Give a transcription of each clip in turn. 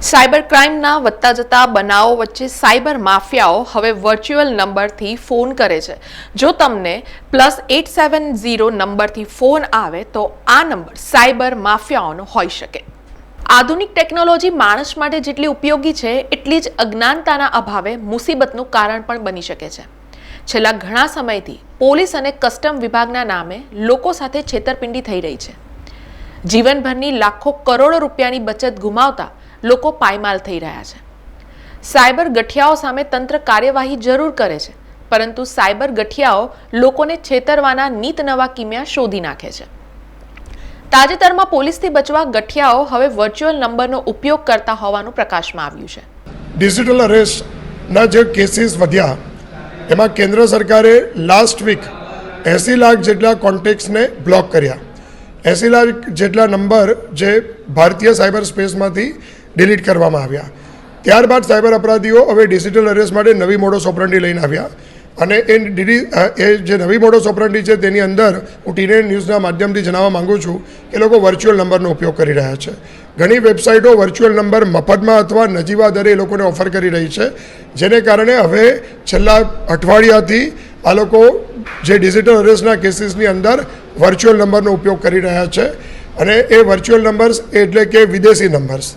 Cyber ક્રાઇમના વધતા જતા બનાવો વચ્ચે સાયબર માફિયાઓ હવે વર્ચ્યુઅલ નંબરથી ફોન કરે છે। જો તમને +870 નંબરથી ફોન આવે તો આ નંબર સાયબર માફિયાઓનો હોઈ શકે। આધુનિક ટેકનોલોજી માણસ માટે જેટલી ઉપયોગી છે એટલી જ અજ્ઞાનતાના અભાવે મુસીબતનું કારણ પણ બની શકે છે। છેલ્લા ઘણા સમયથી પોલીસ અને કસ્ટમ વિભાગના નામે લોકો સાથે છેતરપિંડી થઈ રહી છે। જીવનભરની લાખો કરોડો રૂપિયાની બચત ગુમાવતા લોકો પાયમાલ થઈ રહ્યા છે। સાયબર ગઠિયાઓ સામે તંત્ર કાર્યવાહી જરૂર કરે છે, પરંતુ સાયબર ગઠિયાઓ લોકોને છેતરવાના નીત નવા કિમિયા શોધી નાખે છે। તાજેતરમાં પોલીસથી બચવા ગઠિયાઓ હવે વર્ચ્યુઅલ નંબરનો ઉપયોગ કરતા હોવાનું પ્રકાશમાં આવ્યું છે। ડિજિટલ અરેસ્ટના જે કેસીસ વધ્યા એમાં કેન્દ્ર સરકારે લાસ્ટ વીક 80 લાખ જેટલા કોન્ટેક્ટ્સને બ્લોક કર્યા। 80 લાખ જેટલા નંબર જે ભારતીય સાયબર સ્પેસમાંથી ડિલીટ કરવામાં આવ્યા। ત્યારબાદ સાયબર અપરાધીઓ હવે ડિજિટલ અરેસ્ટ માટે નવી મોડસ ઓપરન્ડી લઈને આવ્યા અને એ જે નવી મોડસ ઓપરન્ડી છે તેની અંદર હું ટીનેજ ન્યૂઝના માધ્યમથી જણાવવા માગું છું કે લોકો વર્ચ્યુઅલ નંબરનો ઉપયોગ કરી રહ્યા છે। ઘણી વેબસાઇટો વર્ચ્યુઅલ નંબર મફતમાં અથવા નજીવા દરે એ લોકોને ઓફર કરી રહી છે, જેને કારણે હવે છેલ્લા અઠવાડિયાથી આ લોકો જે ડિજિટલ અરેસ્ટના કેસીસની અંદર વર્ચ્યુઅલ નંબરનો ઉપયોગ કરી રહ્યા છે। અને એ વર્ચ્યુઅલ નંબર્સ એટલે કે વિદેશી નંબર્સ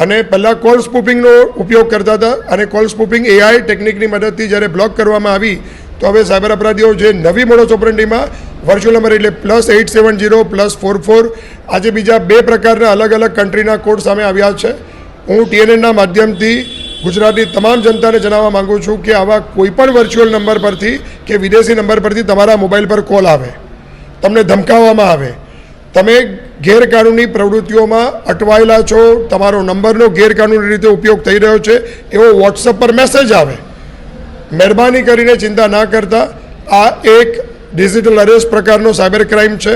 અને પહેલાં કોલ સ્પૂપિંગનો ઉપયોગ કરતા હતા અને કોલ સ્પૂપિંગ એઆઈ ટેકનિકની મદદથી જ્યારે બ્લોક કરવામાં આવી તો હવે સાયબર અપરાધીઓ જે નવી મોડસ ઓપરન્ડીમાં વર્ચ્યુઅલ નંબર એટલે +870 +44 આજે બીજા 2 પ્રકારના અલગ અલગ કન્ટ્રીના કોડ સામે આવ્યા છે। હું ટીએનએનના માધ્યમથી ગુજરાતની તમામ જનતાને જણાવવા માગું છું કે આવા કોઈપણ વર્ચ્યુઅલ નંબર પરથી કે વિદેશી નંબર પરથી તમારા મોબાઈલ પર કોલ આવે, તમને ધમકાવવામાં આવે, તમે ગેરકાનૂની પ્રવૃત્તિઓમાં અટવાયેલા છો, તમારો નંબરનો ગેરકાનૂની રીતે ઉપયોગ થઈ રહ્યો છે એવો વોટ્સઅપ પર મેસેજ આવે, મહેરબાની કરીને ચિંતા ના કરતા આ એક ડિજિટલ અરેસ્ટ પ્રકારનો સાયબર ક્રાઇમ છે।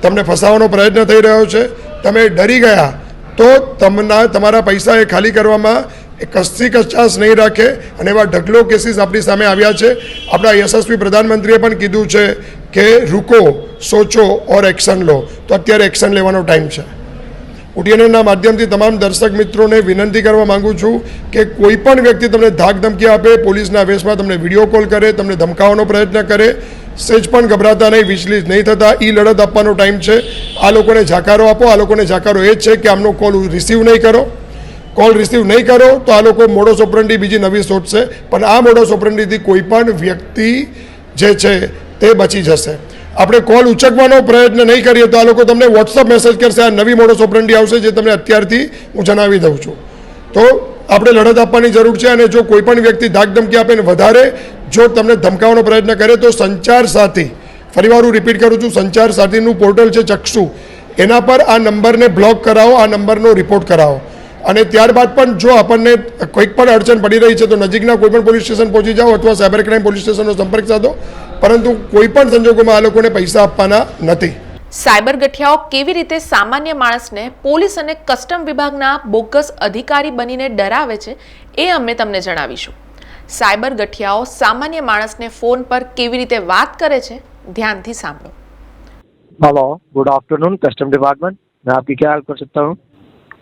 તમને ફસાવવાનો પ્રયત્ન થઈ રહ્યો છે, તમે ડરી ગયા તો તમારા પૈસા એ ખાલી કરવામાં કશી કચાશ નહીં રાખે અને એવા ઢગલો કેસીસ આપણી સામે આવ્યા છે। આપણા યશસ્વી પ્રધાનમંત્રીએ પણ કીધું છે કે રૂકો, સોચો ઓર એક્શન લો, તો અત્યારે એક્શન લેવાનો ટાઈમ છે। ટીએનએનના માધ્યમથી તમામ દર્શક મિત્રોને વિનંતી કરવા માગું છું કે કોઈ પણ વ્યક્તિ તમને ધાક ધમકી આપે, પોલીસના વેશમાં તમને વિડીયો કોલ કરે, તમને ધમકાવવાનો પ્રયત્ન કરે, સેજ પણ ગભરાતા નહીં, વિચલિત નહીં થતા, લડત આપવાનો ટાઈમ છે। આ લોકોને જાકારો આપો। આ લોકોને જાકારો એ જ છે કે આમનો કોલ રિસીવ નહીં કરો। કોલ રિસીવ નહીં કરો તો આ લોકો મોડસ ઓપરન્ડી બીજી નવી શોધશે, પણ આ મોડસ ઓપરન્ડીથી કોઈ પણ વ્યક્તિ જે છે તે બચી જશે। આપણે કોલ ઉચકવાનો પ્રયત્ન નહીં કરીએ તો આ લોકો તમને વોટ્સઅપ મેસેજ કરશે, આ નવી મોડસ ઓપરન્ડી આવશે જે તમને અત્યારથી હું જણાવી દઉં છું। તો આપણે લડત આપવાની જરૂર છે અને જો કોઈ પણ વ્યક્તિ ધાક ધમકી આપે ને વધારે જો તમને ધમકાવવાનો પ્રયત્ન કરે તો સંચાર સાથી, ફરીવાર હું રિપીટ કરું છું, સંચાર સાથીનું પોર્ટલ છે ચક્ષુ, એના પર આ નંબરને બ્લોક કરાવો, આ નંબરનો રિપોર્ટ કરાવો અને ત્યારબાદ પણ જો આપણને કોઈક પણ અડચણ પડી રહી છે તો નજીકના કોઈ પણ પોલીસ સ્ટેશન પહોંચી જાઓ અથવા સાયબર ક્રાઇમ પોલીસ સ્ટેશનનો સંપર્ક સાધો, પરંતુ કોઈ પણ સંજોગોમાં આ લોકોને પૈસા આપવાના નથી। સાયબર ગઠિયાઓ કેવી રીતે સામાન્ય માણસને પોલીસ અને કસ્ટમ વિભાગના બોગસ અધિકારી બનીને ડરાવે છે એ અમે તમને જણાવીશું। સાયબર ગઠિયાઓ સામાન્ય માણસને ફોન પર કેવી રીતે વાત કરે છે, ધ્યાનથી સાંભળો। Hello, good afternoon custom department, मैं आपकी क्या हेल्प कर सकता हूँ?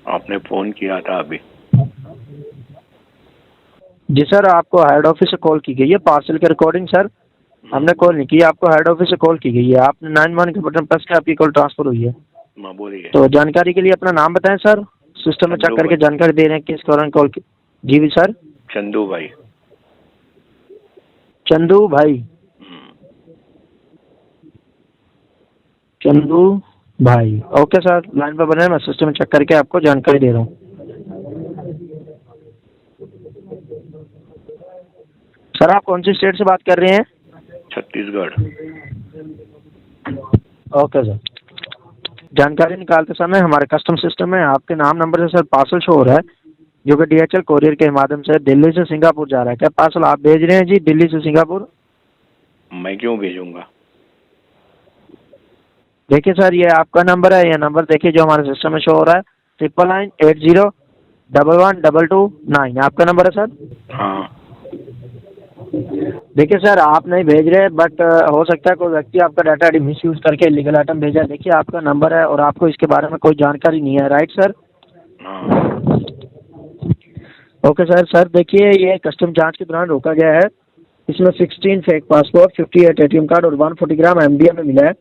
आपने फोन किया था अभी। जी सर, आपको हेड ऑफिस से कॉल की गई है पार्सल के रिकॉर्डिंग। सर हमने कॉल नहीं की, आपको हेड ऑफिस से कॉल की गई है। आपने 91 के बटन प्रेस किया, आपकी कॉल ट्रांसफर हुई है। बोलिए। तो जानकारी के लिए अपना नाम बताएं सर, सिस्टम में चेक करके जानकारी दे रहे हैं किस कारण कॉल की। जी भी सर। चंदू भाई। चंदू भाई। चंदू भाई, ओके सर, लाइन पर बने, मैं सिस्टम में चेक करके आपको जानकारी दे रहा हूँ। सर आप कौन सी स्टेट से बात कर रहे हैं? छत्तीसगढ़। ओके सर, जानकारी निकालते समय हमारे कस्टम सिस्टम में आपके नाम नंबर से सर पार्सल शो हो रहा है जो कि DHL कोरियर के माध्यम से दिल्ली से सिंगापुर जा रहा है। क्या पार्सल आप भेज रहे हैं जी दिल्ली से सिंगापुर? मैं क्यों भेजूंगा? देखिए सर, ये आपका नंबर है, ये नंबर देखिए जो हमारे सिस्टम में शो हो रहा है 9980111229, आपका नंबर है सर? हाँ। देखिए सर, आप नहीं भेज रहे, बट हो सकता है कोई व्यक्ति आपका डाटा आईडी मिस यूज करके इलीगल आइटम भेजा है। देखिए आपका नंबर है और आपको इसके बारे में कोई जानकारी नहीं है, राइट सर? हाँ। ओके सर देखिए ये कस्टम जांच के दौरान रोका गया है। इसमें 16 फेक पासपोर्ट, 58 एटीएम कार्ड और 140 ग्राम एमडीएमए मिला है।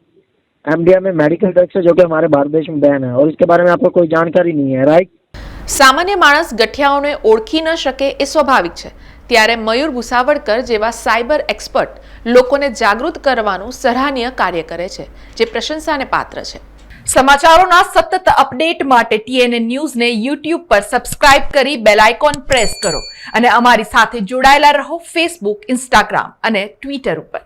एमडीएमए मेडिकल ड्रग्स है जो कि हमारे भारत देश में बैन है और इसके बारे में आपको कोई जानकारी नहीं है, राइट? સામાન્ય માણસ ગઠિયાઓને ઓળખી ન શકે એ સ્વાભાવિક છે, ત્યારે મયુર ભુસાવડકર જેવા સાયબર એક્સપર્ટ લોકોને જાગૃત કરવાનું સરાહનીય કાર્ય કરે છે, જે પ્રશંસાને પાત્ર છે. સમાચારોના સતત અપડેટ માટે TNN ન્યૂઝને YouTube પર સબસ્ક્રાઇબ કરી બેલ આઇકોન પ્રેસ કરો અને અમારી સાથે જોડાયેલા રહો Facebook, Instagram અને Twitter ઉપર.